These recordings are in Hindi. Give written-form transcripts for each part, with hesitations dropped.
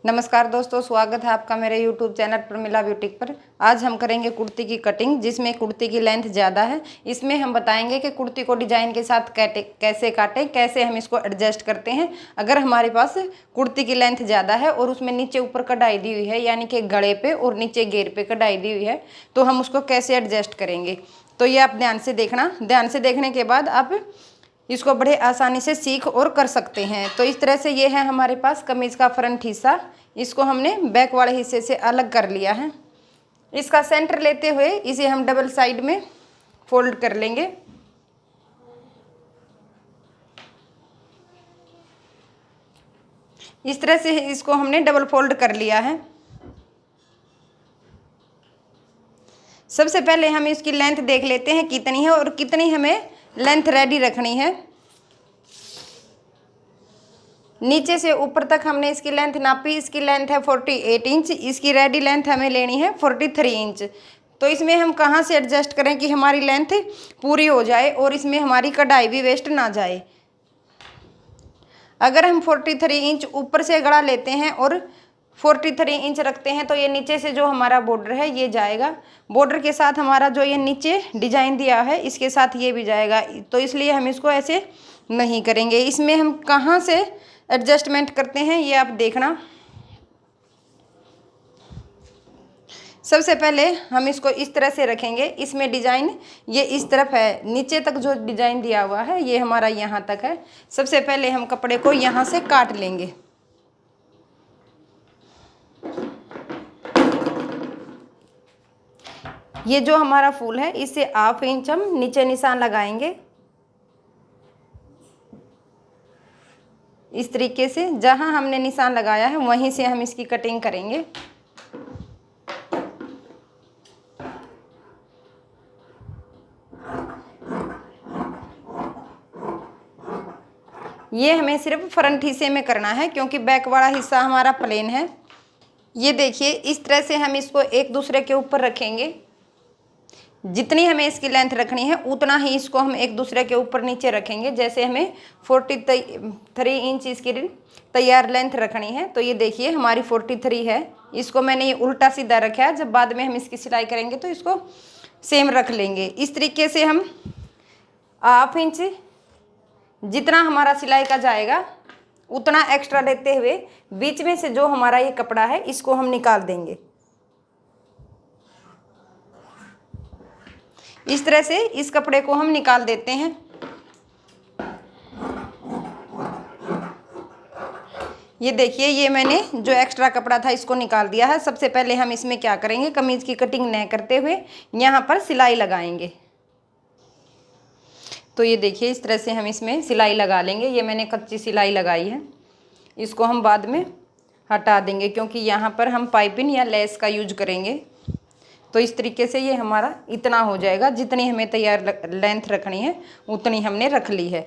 नमस्कार दोस्तों, स्वागत है आपका मेरे YouTube चैनल प्रमिला ब्यूटीक पर। आज हम करेंगे कुर्ती की कटिंग, जिसमें कुर्ती की लेंथ ज़्यादा है। इसमें हम बताएंगे कि कुर्ती को डिजाइन के साथ कैसे काटें, कैसे हम इसको एडजस्ट करते हैं। अगर हमारे पास कुर्ती की लेंथ ज़्यादा है और उसमें नीचे ऊपर कढ़ाई दी हुई है, यानी कि गले पे और नीचे घेर पे कढ़ाई दी हुई है, तो हम उसको कैसे एडजस्ट करेंगे। तो ये आप ध्यान से देखना। ध्यान से देखने के बाद आप इसको बड़े आसानी से सीख और कर सकते हैं। तो इस तरह से ये है हमारे पास कमीज का फ्रंट हिस्सा। इसको हमने बैक वाले हिस्से से अलग कर लिया है। इसका सेंटर लेते हुए इसे हम डबल साइड में फोल्ड कर लेंगे। इस तरह से इसको हमने डबल फोल्ड कर लिया है। सबसे पहले हम इसकी लेंथ देख लेते हैं कितनी है और कितनी हमें लेंथ रेडी रखनी है। नीचे से ऊपर तक हमने इसकी लेंथ नापी। इसकी लेंथ है 48 इंच। इसकी रेडी लेंथ हमें लेनी है 43 इंच। तो इसमें हम कहाँ से एडजस्ट करें कि हमारी लेंथ पूरी हो जाए और इसमें हमारी कढ़ाई भी वेस्ट ना जाए। अगर हम 43 इंच ऊपर से गढ़ा लेते हैं और 43 इंच रखते हैं तो ये नीचे से जो हमारा बॉर्डर है ये जाएगा। बॉर्डर के साथ हमारा जो ये नीचे डिजाइन दिया है इसके साथ ये भी जाएगा। तो इसलिए हम इसको ऐसे नहीं करेंगे। इसमें हम कहाँ से एडजस्टमेंट करते हैं ये आप देखना। सबसे पहले हम इसको इस तरह से रखेंगे। इसमें डिजाइन ये इस तरफ है, नीचे तक जो डिजाइन दिया हुआ है ये हमारा यहाँ तक है। सबसे पहले हम कपड़े को यहाँ से काट लेंगे। ये जो हमारा फूल है इससे 1/2 इंच हम नीचे निशान लगाएंगे। इस तरीके से जहां हमने निशान लगाया है वहीं से हम इसकी कटिंग करेंगे। ये हमें सिर्फ फ्रंट हिस्से में करना है क्योंकि बैक वाला हिस्सा हमारा प्लेन है। ये देखिए, इस तरह से हम इसको एक दूसरे के ऊपर रखेंगे। जितनी हमें इसकी लेंथ रखनी है उतना ही इसको हम एक दूसरे के ऊपर नीचे रखेंगे। जैसे हमें 43 इंच इसकी तैयार लेंथ रखनी है, तो ये देखिए हमारी 43 है। इसको मैंने ये उल्टा सीधा रखा है। जब बाद में हम इसकी सिलाई करेंगे तो इसको सेम रख लेंगे। इस तरीके से हम 1/2 इंच जितना हमारा सिलाई का जाएगा उतना एक्स्ट्रा लेते हुए बीच में से जो हमारा ये कपड़ा है इसको हम निकाल देंगे। इस तरह से इस कपड़े को हम निकाल देते हैं। ये देखिए, ये मैंने जो एक्स्ट्रा कपड़ा था इसको निकाल दिया है। सबसे पहले हम इसमें क्या करेंगे, कमीज की कटिंग न करते हुए यहाँ पर सिलाई लगाएंगे। तो ये देखिए, इस तरह से हम इसमें सिलाई लगा लेंगे। ये मैंने कच्ची सिलाई लगाई है, इसको हम बाद में हटा देंगे क्योंकि यहाँ पर हम पाइपिंग या लेस का यूज करेंगे। तो इस तरीके से ये हमारा इतना हो जाएगा। जितनी हमें तैयार लेंथ रखनी है उतनी हमने रख ली है।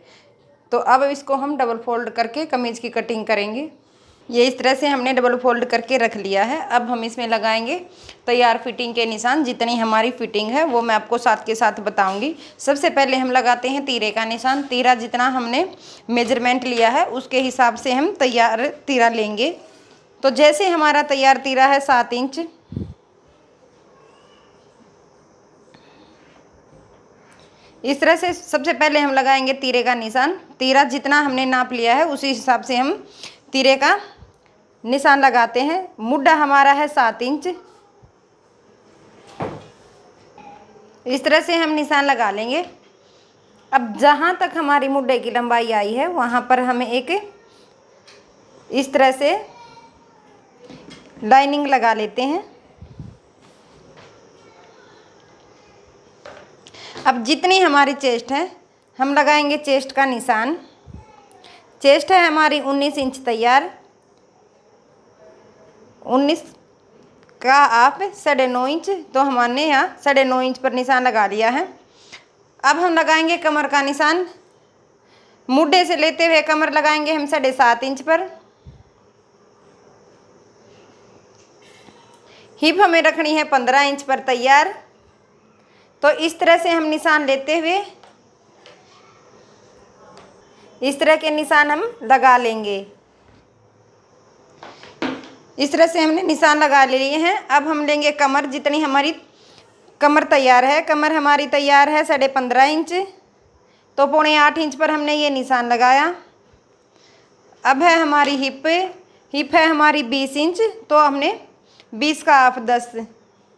तो अब इसको हम डबल फोल्ड करके कमीज की कटिंग करेंगे। ये इस तरह से हमने डबल फोल्ड करके रख लिया है। अब हम इसमें लगाएंगे तैयार फिटिंग के निशान। जितनी हमारी फिटिंग है वो मैं आपको साथ के साथ बताऊंगी। सबसे पहले हम लगाते हैं तीरे का निशान। तीरा जितना हमने मेजरमेंट लिया है उसके हिसाब से हम तैयार तीरा लेंगे। तो जैसे हमारा तैयार तीरा है 7 इंच, इस तरह से सबसे पहले हम लगाएंगे तीरे का निशान। तीरा जितना हमने नाप लिया है उसी हिसाब से हम तीरे का निशान लगाते हैं। मुड्ढा हमारा है 7 इंच। इस तरह से हम निशान लगा लेंगे। अब जहाँ तक हमारी मुड्ढे की लंबाई आई है वहाँ पर हमें एक इस तरह से लाइनिंग लगा लेते हैं। अब जितनी हमारी चेस्ट है हम लगाएंगे चेस्ट का निशान। चेस्ट है हमारी 19 इंच तैयार। 19 का आप 9.5 इंच, तो हमने यहाँ 9.5 इंच पर निशान लगा लिया है। अब हम लगाएंगे कमर का निशान। मुड्ढे से लेते हुए कमर लगाएंगे हम 7.5 इंच पर। हिप हमें रखनी है 15 इंच पर तैयार। तो इस तरह से हम निशान लेते हुए इस तरह के निशान हम लगा लेंगे। इस तरह से हमने निशान लगा लिए हैं। अब हम लेंगे कमर, जितनी हमारी कमर तैयार है, कमर हमारी तैयार है 15.5 इंच, तो 7.25 इंच पर हमने ये निशान लगाया। अब है हमारी हिप, हिप है हमारी 20 इंच, तो हमने 20 का हाफ 10,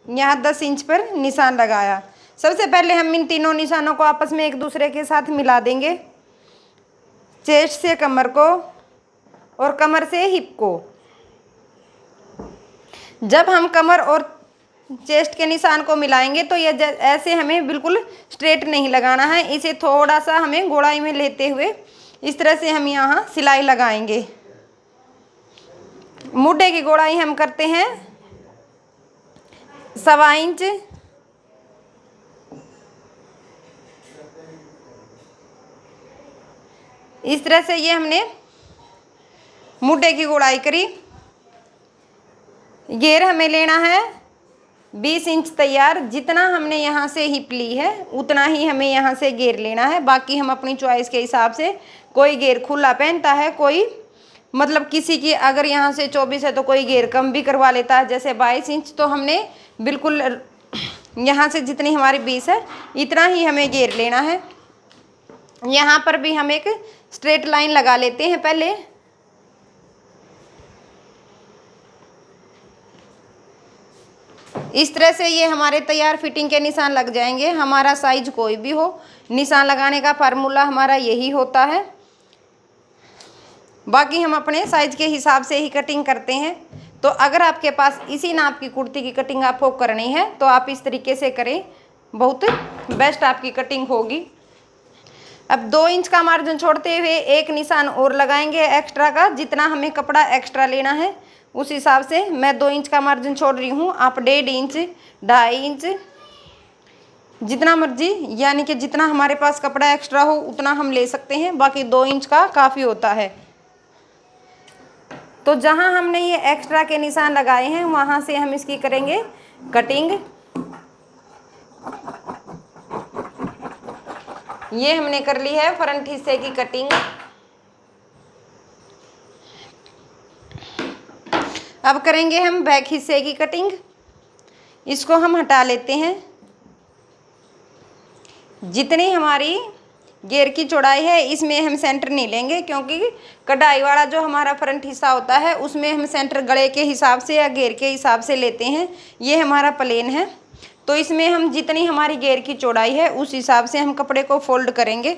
यहाँ 10 इंच पर निशान लगाया। सबसे पहले हम इन तीनों निशानों को आपस में एक दूसरे के साथ मिला देंगे, चेस्ट से कमर को और कमर से हिप को। जब हम कमर और चेस्ट के निशान को मिलाएंगे तो ये ऐसे हमें बिल्कुल स्ट्रेट नहीं लगाना है, इसे थोड़ा सा हमें गोलाई में लेते हुए इस तरह से हम यहाँ सिलाई लगाएंगे। मुड्ढे की गोलाई हम करते हैं 1.25 इंच। इस तरह से ये हमने मुड्ढे की गोलाई करी। घेर हमें लेना है 20 इंच तैयार। जितना हमने यहाँ से हिप ली है उतना ही हमें यहाँ से घेर लेना है। बाकी हम अपनी चॉइस के हिसाब से, कोई घेर खुला पहनता है, कोई मतलब किसी की अगर यहाँ से 24 है तो कोई घेर कम भी करवा लेता है, जैसे 22 इंच। तो हमने बिल्कुल यहाँ से जितनी हमारी 20 है इतना ही हमें घेर लेना है। यहाँ पर भी हम एक स्ट्रेट लाइन लगा लेते हैं पहले। इस तरह से ये हमारे तैयार फिटिंग के निशान लग जाएंगे। हमारा साइज कोई भी हो, निशान लगाने का फार्मूला हमारा यही होता है। बाकी हम अपने साइज के हिसाब से ही कटिंग करते हैं। तो अगर आपके पास इसी नाप की कुर्ती की कटिंग आपको करनी है तो आप इस तरीके से करें, बहुत बेस्ट आपकी कटिंग होगी। अब 2 इंच का मार्जिन छोड़ते हुए एक निशान और लगाएंगे एक्स्ट्रा का। जितना हमें कपड़ा एक्स्ट्रा लेना है उस हिसाब से मैं 2 इंच का मार्जिन छोड़ रही हूँ। आप 1.5 इंच, 2.5 इंच, जितना मर्जी, यानी कि जितना हमारे पास कपड़ा एक्स्ट्रा हो उतना हम ले सकते हैं। बाकी 2 इंच का काफ़ी होता है। तो जहाँ हमने ये एक्स्ट्रा के निशान लगाए हैं वहाँ से हम इसकी करेंगे कटिंग। ये हमने कर ली है फ्रंट हिस्से की कटिंग। अब करेंगे हम बैक हिस्से की कटिंग। इसको हम हटा लेते हैं। जितनी हमारी घेर की चौड़ाई है इसमें हम सेंटर नहीं लेंगे, क्योंकि कढ़ाई वाला जो हमारा फ्रंट हिस्सा होता है उसमें हम सेंटर गले के हिसाब से या घेर के हिसाब से लेते हैं। ये हमारा प्लेन है, तो इसमें हम जितनी हमारी घेर की चौड़ाई है उस हिसाब से हम कपड़े को फोल्ड करेंगे,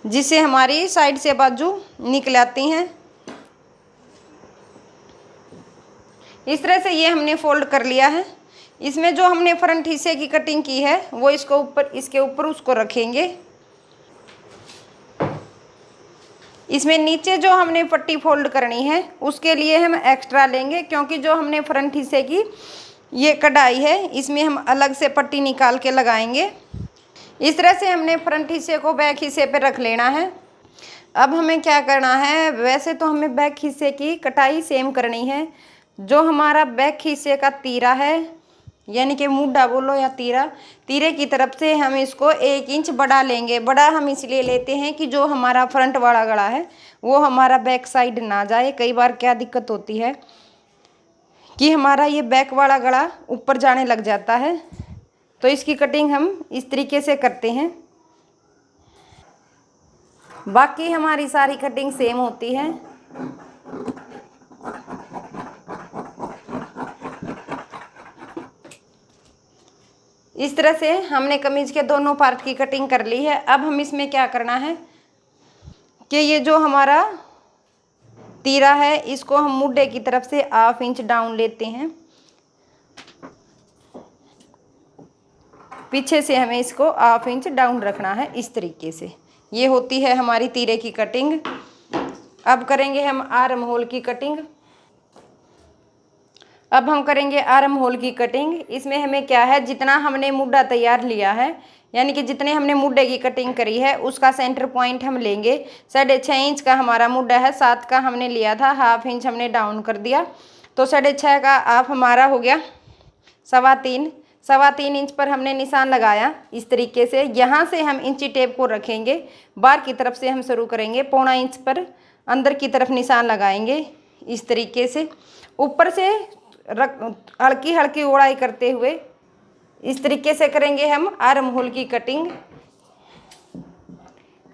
जिससे हमारी साइड से बाजू निकल आती हैं। इस तरह से ये हमने फोल्ड कर लिया है। इसमें जो हमने फ्रंट हिस्से की कटिंग की है वो इसको ऊपर, इसके ऊपर उसको रखेंगे। इसमें नीचे जो हमने पट्टी फोल्ड करनी है उसके लिए हम एक्स्ट्रा लेंगे, क्योंकि जो हमने फ्रंट हिस्से की ये कढ़ाई है इसमें हम अलग से पट्टी निकाल के लगाएंगे। इस तरह से हमने फ्रंट हिस्से को बैक हिस्से पे रख लेना है। अब हमें क्या करना है, वैसे तो हमें बैक हिस्से की कटाई सेम करनी है। जो हमारा बैक हिस्से का तीरा है, यानी कि मुड्ढा बोलो या तीरा, तीरे की तरफ से हम इसको 1 इंच बढ़ा लेंगे। बड़ा हम इसलिए लेते हैं कि जो हमारा फ्रंट वाला गला है वो हमारा बैक साइड ना जाए। कई बार क्या दिक्कत होती है कि हमारा ये बैक वाला गला ऊपर जाने लग जाता है। तो इसकी कटिंग हम इस तरीके से करते हैं। बाकी हमारी सारी कटिंग सेम होती है। इस तरह से हमने कमीज के दोनों पार्ट की कटिंग कर ली है। अब हम इसमें क्या करना है कि ये जो हमारा तीरा है इसको हम मुड्ढे की तरफ से 1/2 इंच डाउन लेते हैं। पीछे से हमें इसको 1/2 इंच डाउन रखना है। इस तरीके से ये होती है हमारी तीरे की कटिंग। अब करेंगे हम आर्म होल की कटिंग। अब हम करेंगे आर्म होल की कटिंग। इसमें हमें क्या है, जितना हमने मुड्ढा तैयार लिया है, यानी कि जितने हमने मुड्ढे की कटिंग करी है उसका सेंटर पॉइंट हम लेंगे। 6.5 इंच का हमारा मुड्ढा है, 7 का हमने लिया था, 1/2 इंच हमने डाउन कर दिया, तो 6.5 का हाफ हमारा हो गया 3.25। 3.25 इंच पर हमने निशान लगाया। इस तरीके से यहाँ से हम इंची टेप को रखेंगे, बाहर की तरफ से हम शुरू करेंगे, 0.25 इंच पर अंदर की तरफ निशान लगाएंगे। इस तरीके से ऊपर से हल्की हल्की ओढ़ाई करते हुए इस तरीके से करेंगे हम आर्म होल की कटिंग।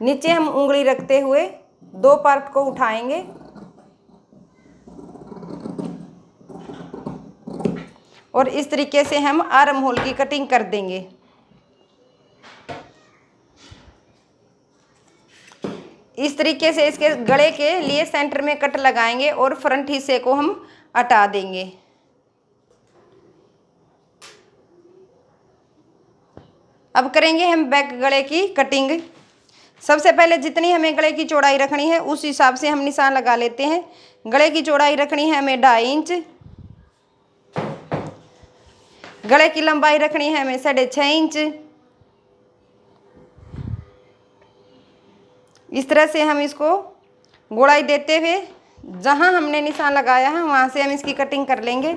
नीचे हम उंगली रखते हुए 2 पार्ट को उठाएंगे और इस तरीके से हम आर्म होल की कटिंग कर देंगे। इस तरीके से इसके गले के लिए सेंटर में कट लगाएंगे और फ्रंट हिस्से को हम हटा देंगे। अब करेंगे हम बैक गले की कटिंग। सबसे पहले जितनी हमें गले की चौड़ाई रखनी है उस हिसाब से हम निशान लगा लेते हैं। गले की चौड़ाई रखनी है हमें 2.5 इंच, गले की लंबाई रखनी है हमें 6.5 इंच। इस तरह से हम इसको गोलाई देते हुए जहां हमने निशान लगाया है वहां से हम इसकी कटिंग कर लेंगे।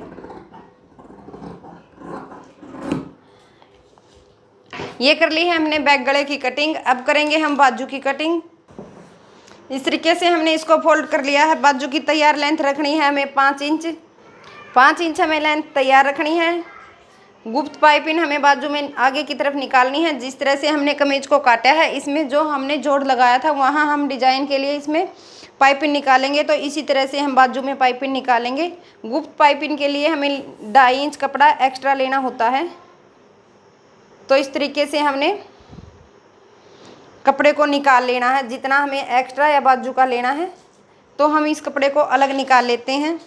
ये कर ली है हमने बैक गले की कटिंग। अब करेंगे हम बाजू की कटिंग। इस तरीके से हमने इसको फोल्ड कर लिया है। बाजू की तैयार लेंथ रखनी है हमें 5 इंच। 5 इंच हमें लेंथ तैयार रखनी है। गुप्त पाइपिंग हमें बाजू में आगे की तरफ निकालनी है। जिस तरह से हमने कमीज को काटा है, इसमें जो हमने जोड़ लगाया था वहाँ हम डिजाइन के लिए इसमें पाइपिंग निकालेंगे, तो इसी तरह से हम बाजू में पाइपिंग निकालेंगे। गुप्त पाइपिंग के लिए हमें 2.5 इंच कपड़ा एक्स्ट्रा लेना होता है। तो इस तरीके से हमने कपड़े को निकाल लेना है। जितना हमें एक्स्ट्रा या बाजू का लेना है तो हम इस कपड़े को अलग निकाल लेते हैं।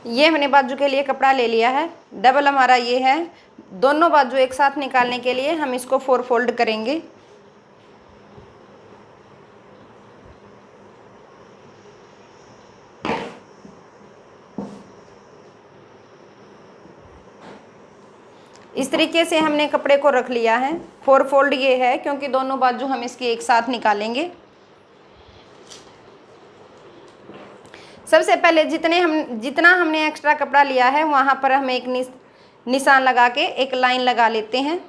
ये हमने बाजू के लिए कपड़ा ले लिया है। डबल हमारा ये है। दोनों बाजू एक साथ निकालने के लिए हम इसको 4 फोल्ड करेंगे। इस तरीके से हमने कपड़े को रख लिया है। 4 फोल्ड ये है क्योंकि दोनों बाजू हम इसकी एक साथ निकालेंगे। सबसे पहले जितना हमने एक्स्ट्रा कपड़ा लिया है वहाँ पर हम एक निशान लगा के एक लाइन लगा लेते हैं।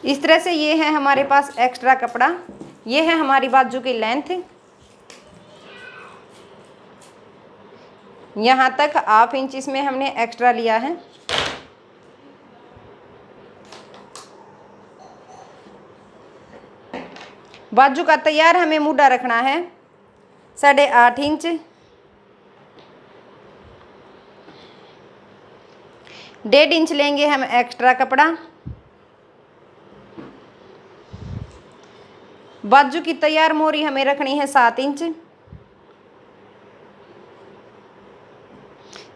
इस तरह से ये है हमारे पास एक्स्ट्रा कपड़ा। ये है हमारी बाजू की लेंथ। यहाँ तक 1/2 इंच इसमें हमने एक्स्ट्रा लिया है। बाजू का तैयार हमें मुड्ढा रखना है 8.5 इंच। 1.5 इंच लेंगे हम एक्स्ट्रा कपड़ा। बाजू की तैयार मोहरी हमें रखनी है 7 इंच।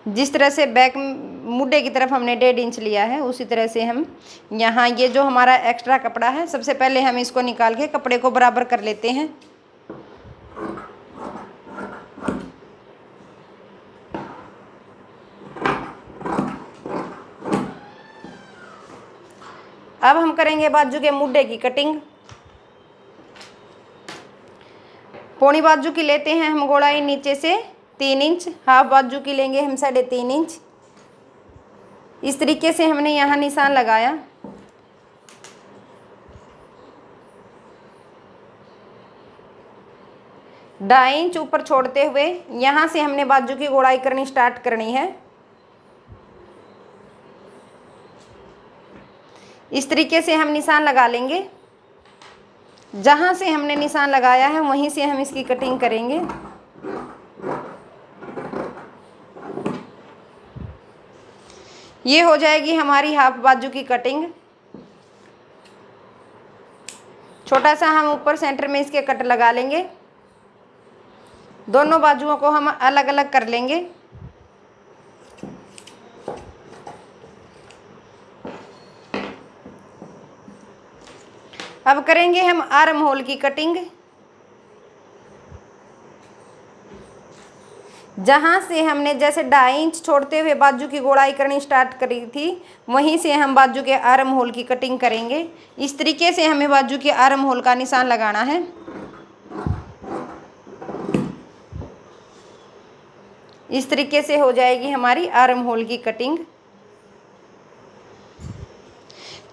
जिस तरह से बैक मुड्ढे की तरफ हमने 1.5 इंच लिया है उसी तरह से हम यहाँ ये जो हमारा एक्स्ट्रा कपड़ा है सबसे पहले हम इसको निकाल के कपड़े को बराबर कर लेते हैं। अब हम करेंगे बाजू के मुड्ढे की कटिंग। पौनी बाजू की लेते हैं हम गोलाई नीचे से 3 इंच। हाफ बाजू की लेंगे हम 3.5 इंच। इस तरीके से हमने यहाँ निशान लगाया। ढाई इंच ऊपर छोड़ते हुए यहाँ से हमने बाजू की गोलाई करनी स्टार्ट करनी है। इस तरीके से हम निशान लगा लेंगे। जहाँ से हमने निशान लगाया है वहीं से हम इसकी कटिंग करेंगे। ये हो जाएगी हमारी हाफ बाजू की कटिंग। छोटा सा हम ऊपर सेंटर में इसके कट लगा लेंगे। दोनों बाजुओं को हम अलग अलग कर लेंगे। अब करेंगे हम आर्म होल की कटिंग। जहाँ से हमने जैसे 2.5 इंच छोड़ते हुए बाजू की गोड़ाई करनी स्टार्ट करी थी, वहीं से हम बाजू के आर्म होल की कटिंग करेंगे। इस तरीके से हमें बाजू के आर्म होल का निशान लगाना है। इस तरीके से हो जाएगी हमारी आर्म होल की कटिंग।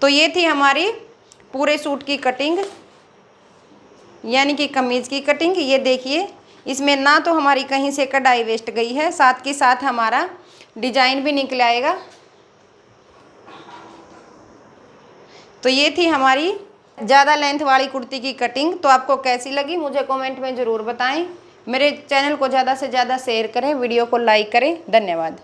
तो ये थी हमारी पूरे सूट की कटिंग, यानी कि कमीज की कटिंग। ये देखिए, इसमें ना तो हमारी कहीं से कढ़ाई वेस्ट गई है, साथ के साथ हमारा डिजाइन भी निकल आएगा। तो ये थी हमारी ज़्यादा लेंथ वाली कुर्ती की कटिंग। तो आपको कैसी लगी मुझे कमेंट में ज़रूर बताएं। मेरे चैनल को ज़्यादा से ज़्यादा शेयर करें, वीडियो को लाइक करें। धन्यवाद।